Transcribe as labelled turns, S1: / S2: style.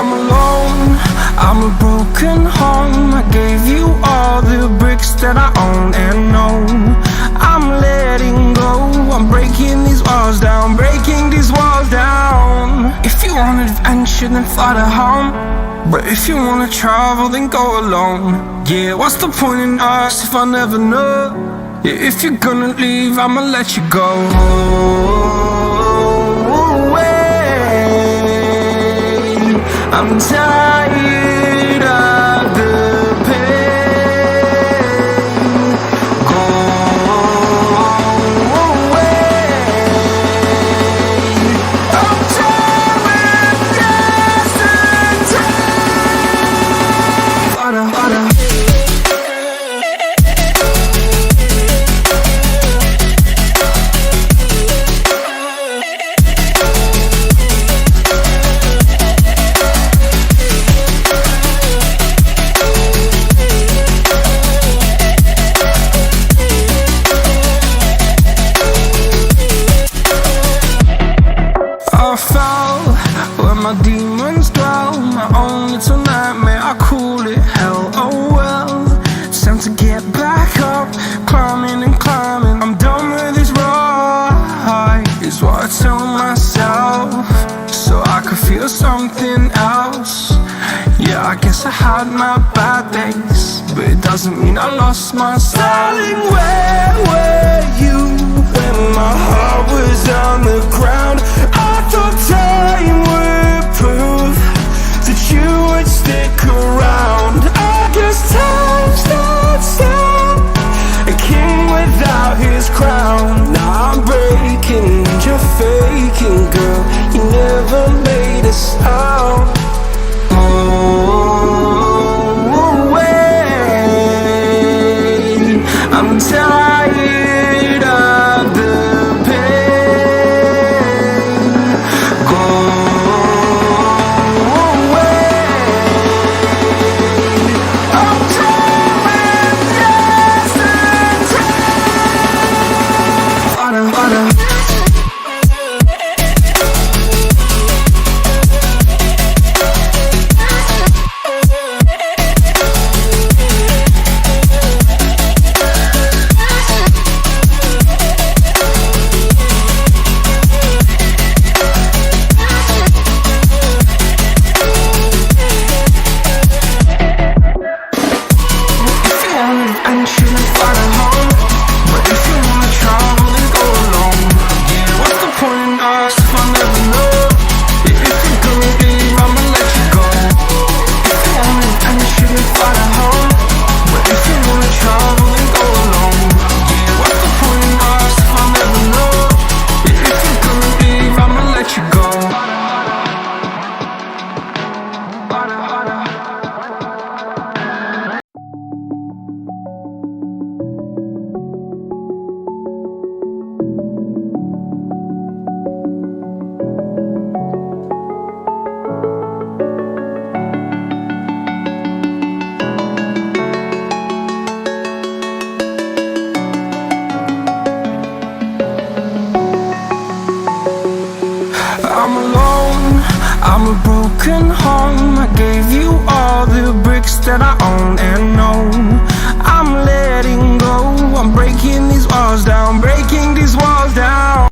S1: I'm alone, I'm a broken home. I gave you all the bricks that I own and know. I'm letting go, I'm breaking these walls down, breaking these walls down. If you want adventure, then fly to home. But if you wanna travel, then go alone. Yeah, what's the point in us if I never know? Yeah, if you're gonna leave, I'ma let you go. I'm tired of the pain. Go away. I'm tired with yesterday. Harder, harder. My demons dwell, my own little nightmare, I call it hell. Oh well, it's time to get back up, climbing and climbing. I'm done with this ride, is what I tell myself, so I could feel something else. Yeah, I guess I had my bad days, but it doesn't mean I lost my style. Darling, where were you when my heart was on the ground? I thought time would prove that you would stick around. I guess time stands still, a king without his crown. Now I'm breaking and you're faking, girl. You never made a sound. Oh, wait, I'm tired of the pain. Go away. I'm tired with yesterday. Harder, harder. I'm alone, I'm a broken home. I gave you all the bricks that I own.